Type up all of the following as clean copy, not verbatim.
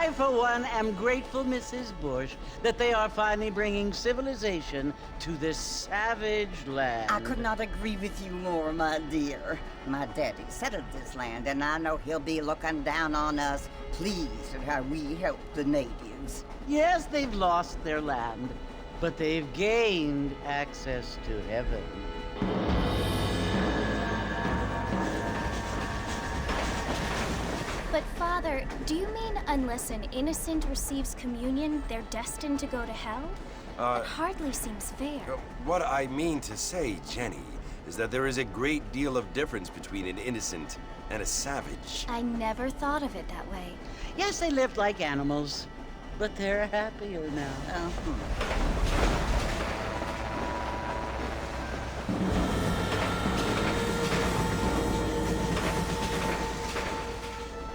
I, for one, am grateful, Mrs. Bush, that they are finally bringing civilization to this savage land. I could not agree with you more, my dear. My daddy settled this land, and I know he'll be looking down on us, pleased at how we help the natives. Yes, they've lost their land, but they've gained access to heaven. But Father, do you mean unless an innocent receives communion, they're destined to go to hell? It hardly seems fair. What I mean to say, Jenny, is that there is a great deal of difference between an innocent and a savage. I never thought of it that way. Yes, they lived like animals, but they're happier now.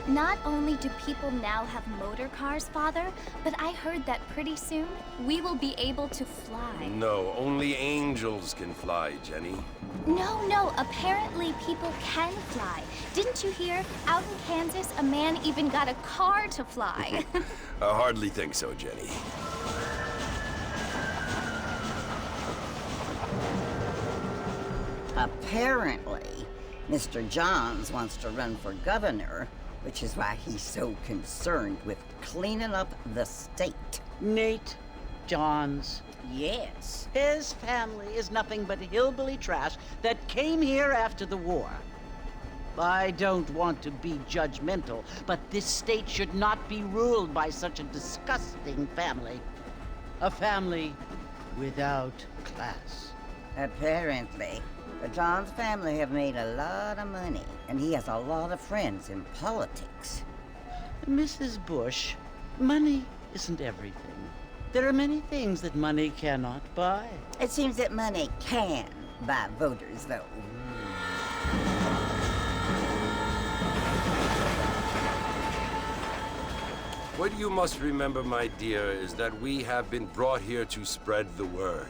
Not only do people now have motor cars, Father, but I heard that pretty soon we will be able to fly. No, only angels can fly, Jenny. No, apparently people can fly. Didn't you hear? Out in Kansas, a man even got a car to fly. I hardly think so, Jenny. Apparently, Mr. Johns wants to run for governor, which is why he's so concerned with cleaning up the state. Nate Johns. Yes. His family is nothing but hillbilly trash that came here after the war. I don't want to be judgmental, but this state should not be ruled by such a disgusting family. A family without class. Apparently. The Johns family have made a lot of money, and he has a lot of friends in politics. Mrs. Bush, money isn't everything. There are many things that money cannot buy. It seems that money can buy voters, though. What you must remember, my dear, is that we have been brought here to spread the word.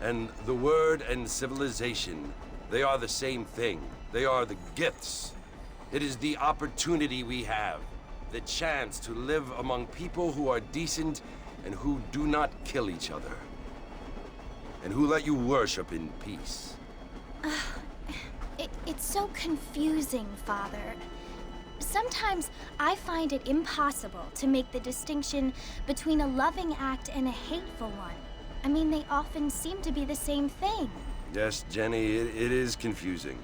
And the word and civilization, they are the same thing. They are the gifts. It is the opportunity we have, the chance to live among people who are decent and who do not kill each other, and who let you worship in peace. It's so confusing, Father. Sometimes I find it impossible to make the distinction between a loving act and a hateful one. I mean, they often seem to be the same thing. Yes, Jenny, it is confusing.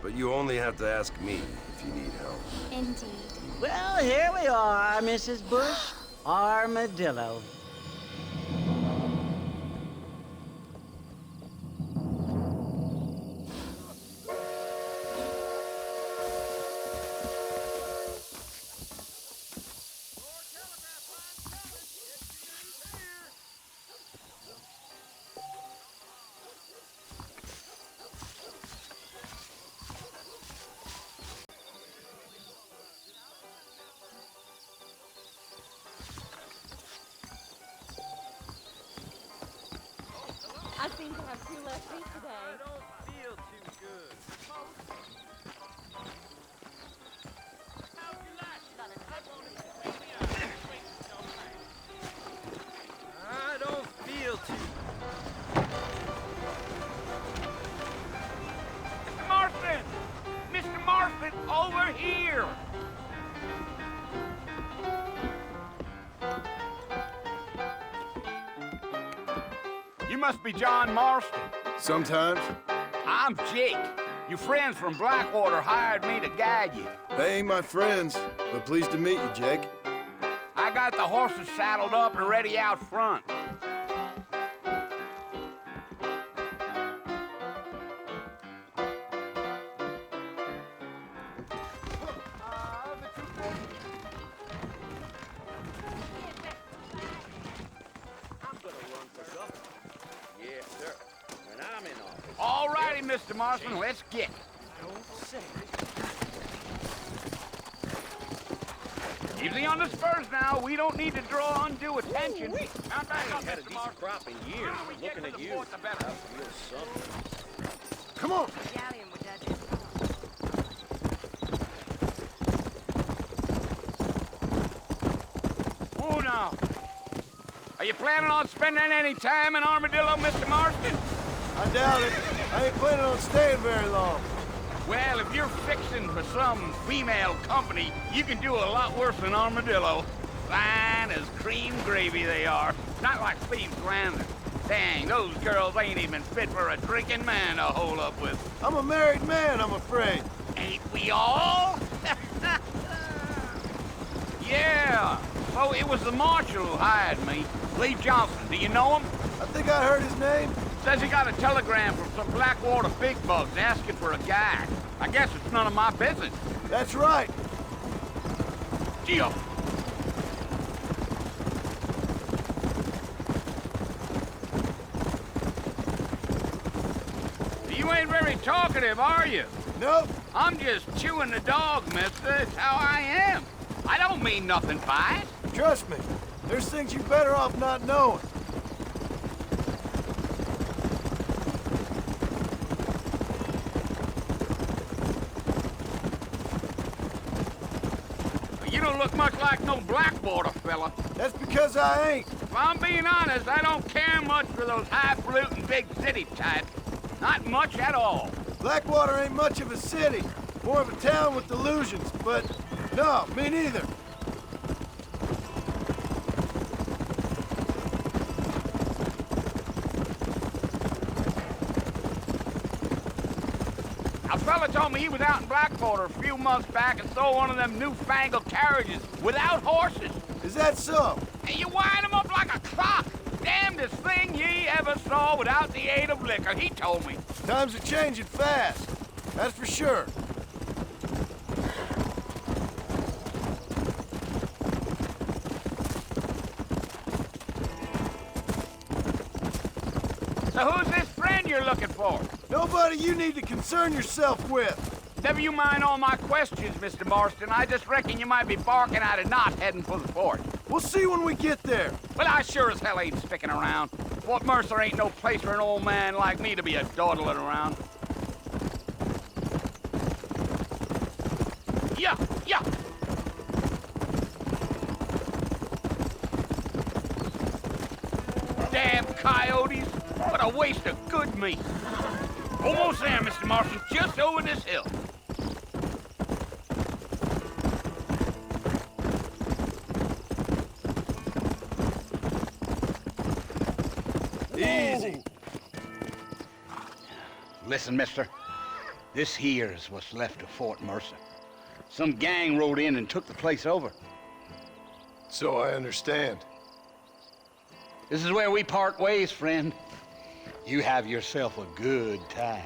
But you only have to ask me if you need help. Indeed. Well, here we are, Mrs. Bush. Armadillo. I seem to have 2 less feet today. I don't feel too good. I don't feel too. Mr. Marston! Mr. Marston, over here! You must be John Marston. Sometimes. I'm Jake. Your friends from Blackwater hired me to guide you. They ain't my friends, but pleased to meet you, Jake. I got the horses saddled up and ready out front. Yes, sir. When I'm in office. All righty, Mr. Marston, let's get. Don't say. Easy on the spurs now. We don't need to draw undue attention. Ooh-wee. Mount back I up, ain't had a Mr. decent Marston. crop in years. Sooner we get Looking to at the you, fort, the better. I feel something. Come on. Are you planning on spending any time in Armadillo, Mr. Marston? I doubt it. I ain't planning on staying very long. Well, if you're fixing for some female company, you can do a lot worse than Armadillo. Fine as cream gravy they are. Not like Thieves' Landing. Dang, those girls ain't even fit for a drinking man to hole up with. I'm a married man, I'm afraid. Ain't we all? Yeah. So it was the marshal who hired me. Lee Johnson, do you know him? I think I heard his name. Says he got a telegram from some Blackwater big bugs asking for a guy. I guess it's none of my business. That's right. Gio. You ain't very talkative, are you? Nope. I'm just chewing the dog, mister. It's how I am. I don't mean nothing by it. Trust me. There's things you're better off not knowing. You don't look much like no Blackwater fella. That's because I ain't. If I'm being honest, I don't care much for those highfalutin big city types. Not much at all. Blackwater ain't much of a city. More of a town with delusions, but no, me neither. A fella told me he was out in Blackwater a few months back and saw one of them newfangled carriages without horses. Is that so? And you wind them up like a clock. Damnedest thing ye ever saw without the aid of liquor, he told me. Times are changing fast. That's for sure. So who's this friend you're looking for? Nobody you need to concern yourself with. Never you mind all my questions, Mr. Marston. I just reckon you might be barking at a knot heading for the fort. We'll see when we get there. Well, I sure as hell ain't sticking around. Fort Mercer ain't no place for an old man like me to be a dawdling around. Yeah, yeah. Damn coyotes. What a waste of good meat. Almost there, Mr. Marston. Just over this hill. Easy. Listen, mister. This here's what's left of Fort Mercer. Some gang rode in and took the place over. So I understand. This is where we part ways, friend. You have yourself a good time.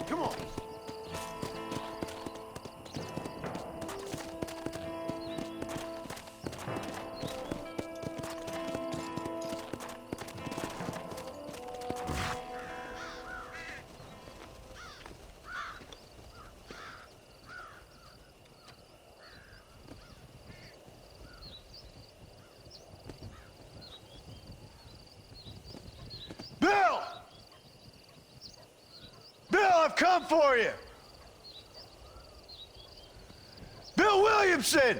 Come on. Bill! Bill, I've come for you! Bill Williamson!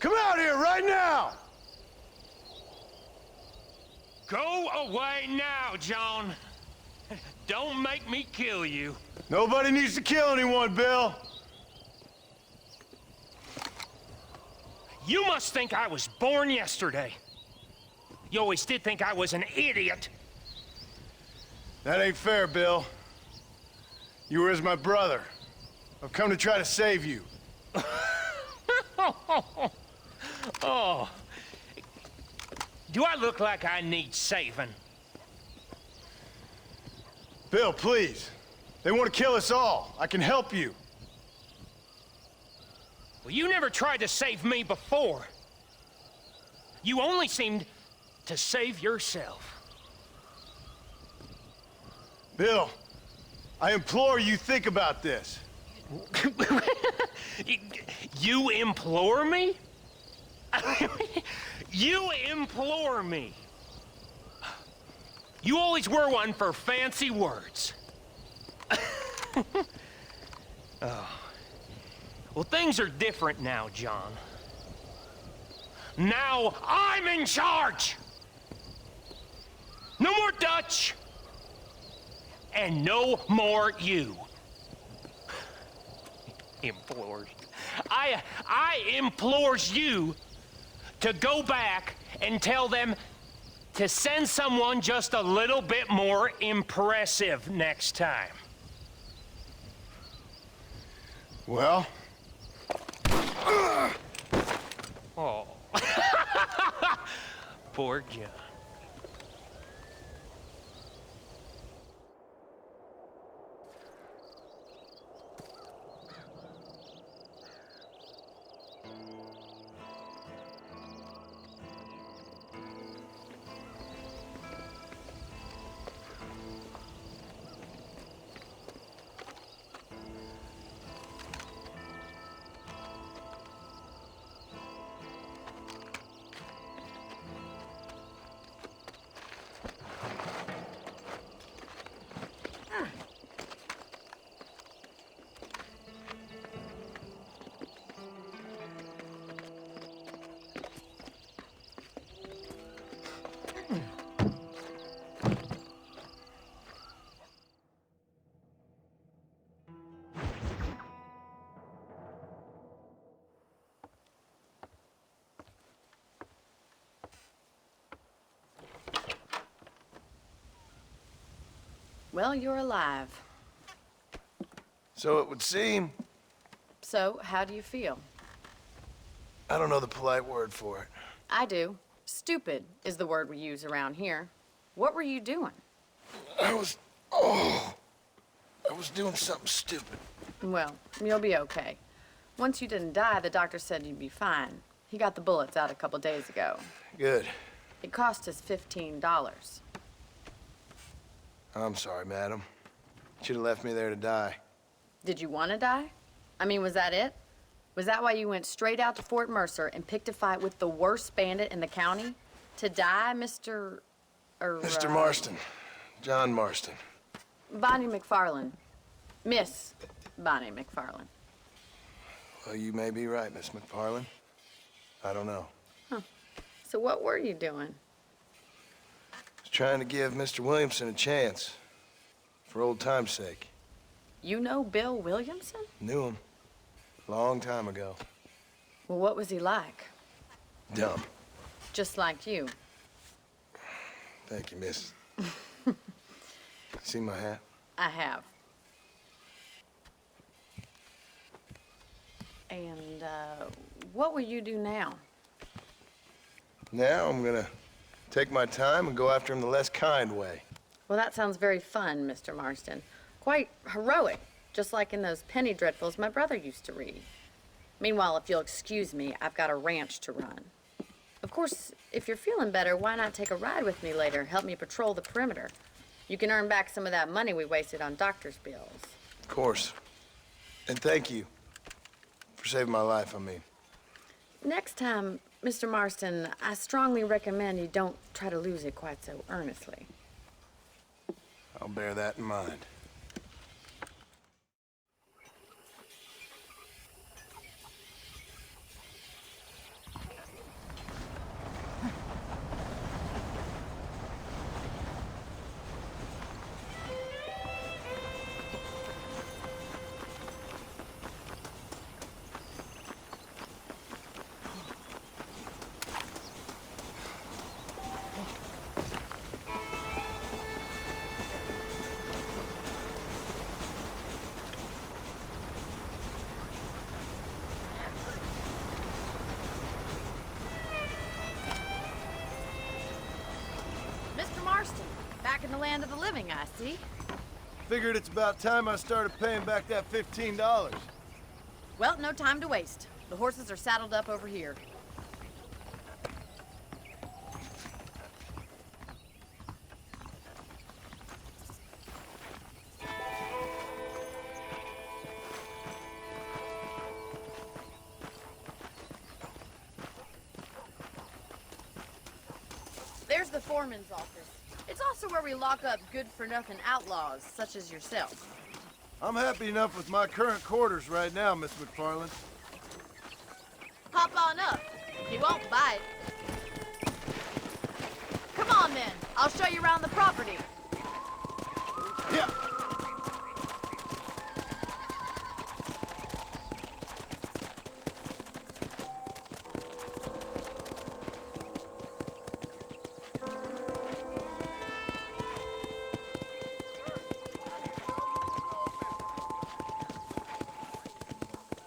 Come out here right now! Go away now, John. Don't make me kill you. Nobody needs to kill anyone, Bill. You must think I was born yesterday. You always did think I was an idiot. That ain't fair, Bill. You were as my brother. I've come to try to save you. Oh. Do I look like I need saving? Bill, please. They want to kill us all. I can help you. Well, you never tried to save me before. You only seemed to save yourself. Bill, I implore you think about this. You implore me? You implore me? You always were one for fancy words. Oh. Well, things are different now, John. Now I'm in charge! No more Dutch! And no more you. Implores. I implores you to go back and tell them to send someone just a little bit more impressive next time. Well? Oh. Poor John. Well, you're alive. So it would seem. So, how do you feel? I don't know the polite word for it. I do. Stupid is the word we use around here. What were you doing? I was doing something stupid. Well, you'll be okay. Once you didn't die, the doctor said you'd be fine. He got the bullets out a couple days ago. Good. It cost us $15. I'm sorry, madam. Should have left me there to die. Did you want to die? I mean, was that it? Was that why you went straight out to Fort Mercer and picked a fight with the worst bandit in the county? To die, Mr. Mr. Marston. John Marston. Bonnie McFarland. Miss Bonnie McFarland. Well, you may be right, Miss McFarland. I don't know. Huh. So what were you doing? I was trying to give Mr. Williamson a chance. For old time's sake. You know Bill Williamson? Knew him. Long time ago. Well, what was he like? Dumb. Just like you. Thank you, miss. See my hat? I have. And, what will you do now? Now I'm gonna take my time and go after him the less kind way. Well, that sounds very fun, Mr. Marston. Quite heroic, just like in those penny dreadfuls my brother used to read. Meanwhile, if you'll excuse me, I've got a ranch to run. Of course, if you're feeling better, why not take a ride with me later? Help me patrol the perimeter. You can earn back some of that money we wasted on doctor's bills. Of course. And thank you for saving my life, I mean. Next time, Mr. Marston, I strongly recommend you don't try to lose it quite so earnestly. I'll bear that in mind. Mr. Marston, back in the land of the living, I see. Figured it's about time I started paying back that $15. Well, no time to waste. The horses are saddled up over here. There's the foreman's office. It's also where we lock up good-for-nothing outlaws, such as yourself. I'm happy enough with my current quarters right now, Miss McFarland. Hop on up. He won't bite. Come on, then. I'll show you around the property. Yeah.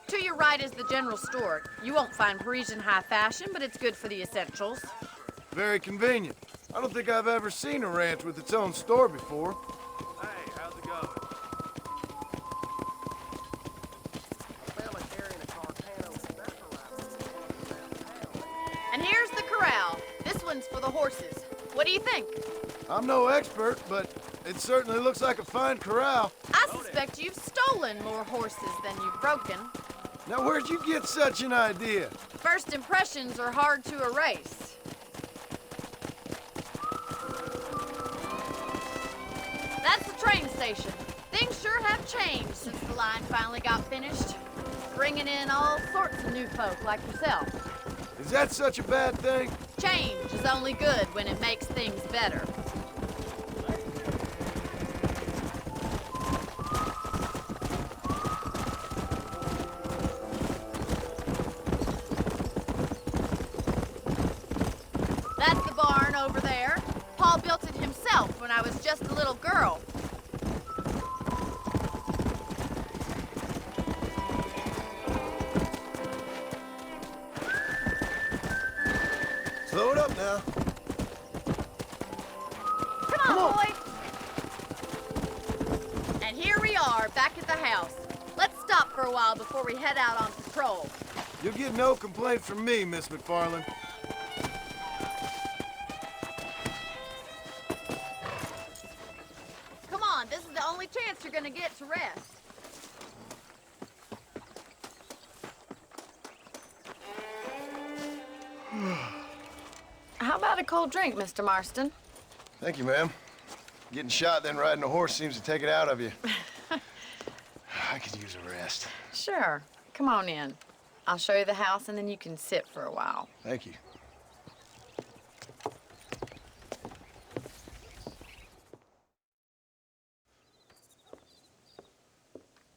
To your right is the general store. You won't find Parisian high fashion, but it's good for the essentials. Very convenient. I don't think I've ever seen a ranch with its own store before. Hey, how's it going? And here's the corral. This one's for the horses. What do you think? I'm no expert, but it certainly looks like a fine corral. I suspect you've stolen more horses than you've broken. Now, where'd you get such an idea? First impressions are hard to erase. That's the train station. Things sure have changed since the line finally got finished. Bringing in all sorts of new folk like yourself. Is that such a bad thing? Change is only good when it makes things better. That's the barn over there. Paul built it himself when I was just a little girl. Slow it up now. Come on, boy. And here we are, back at the house. Let's stop for a while before we head out on patrol. You'll get no complaint from me, Miss McFarland. Come on, this is the only chance you're gonna get to rest. How about a cold drink, Mr. Marston? Thank you, ma'am. Getting shot, then riding a horse seems to take it out of you. I could use a rest. Sure. Come on in. I'll show you the house, and then you can sit for a while. Thank you.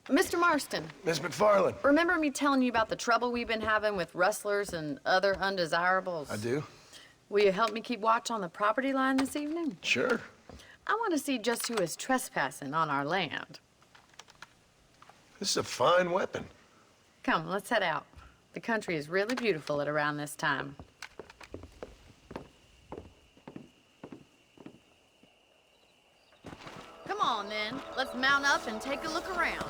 Mr. Marston, Miss McFarland. remember me telling you about the trouble we've been having with rustlers and other undesirables? I do? Will you help me keep watch on the property line this evening? Sure. I want to see just who is trespassing on our land. This is a fine weapon. Come, let's head out. The country is really beautiful at around this time. Come on, then. Let's mount up and take a look around.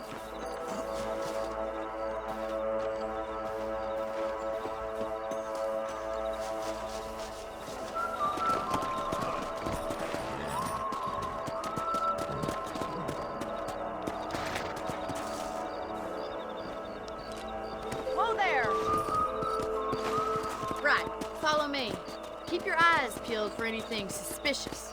Whoa there! Right, follow me. Keep your eyes peeled for anything suspicious.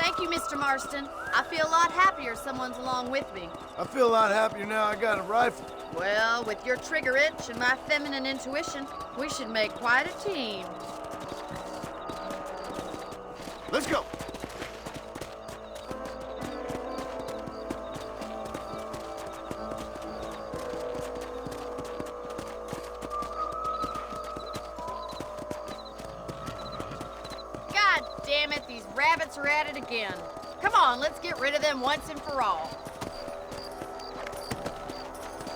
Thank you, Mr. Marston. I feel a lot happier someone's along with me. I feel a lot happier now I got a rifle. Well, with your trigger itch and my feminine intuition, we should make quite a team. Let's go. God damn it, these rabbits are at it again. Come on, let's get rid of them once and for all.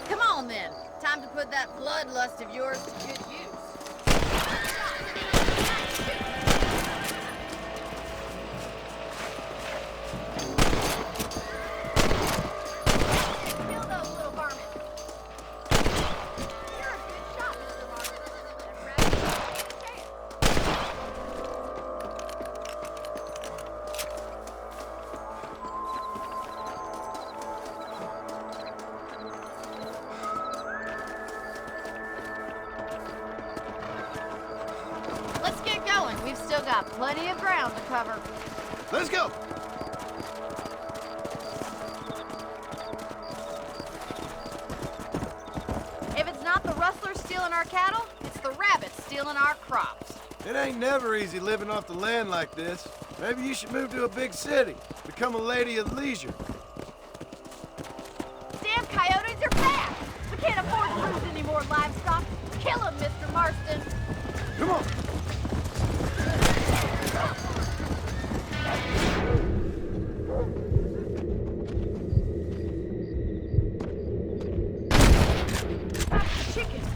Come on then, time to put that bloodlust of yours to good use. Kill those little varmints. You're a good shot, Mr. Marston. Them rabbits don't care. We've still got plenty of ground to cover. Let's go! If it's not the rustlers stealing our cattle, it's the rabbits stealing our crops. It ain't never easy living off the land like this. Maybe you should move to a big city. Become a lady of leisure. Damn coyotes are back! We can't afford to lose any more livestock. Kill them, Mr. Marston. Come on! Chickens.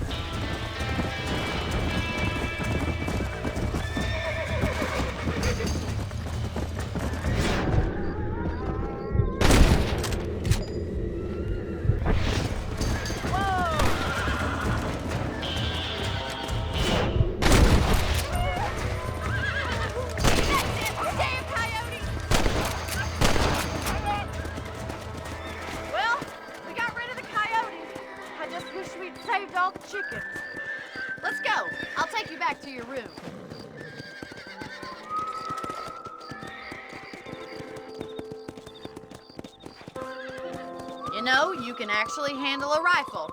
Well, we got rid of the coyotes. I just wish we'd saved all the chickens. Let's go. I'll take you back to your room. You know, you can actually handle a rifle.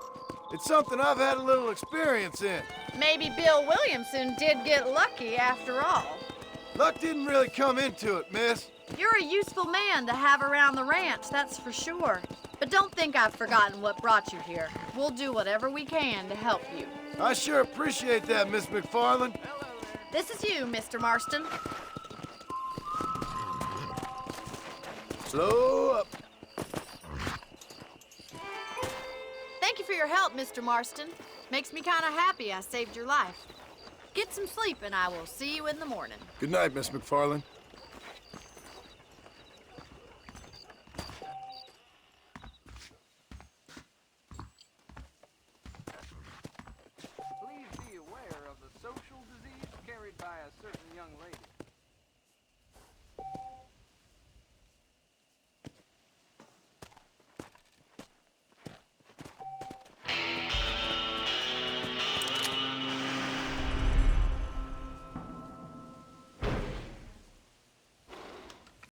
It's something I've had a little experience in. Maybe Bill Williamson did get lucky after all. Luck didn't really come into it, miss. You're a useful man to have around the ranch, that's for sure. But don't think I've forgotten what brought you here. We'll do whatever we can to help you. I sure appreciate that, Miss McFarland. This is you, Mr. Marston. Slow up. Thank you for your help, Mr. Marston. Makes me kind of happy I saved your life. Get some sleep and I will see you in the morning. Good night, Miss McFarland.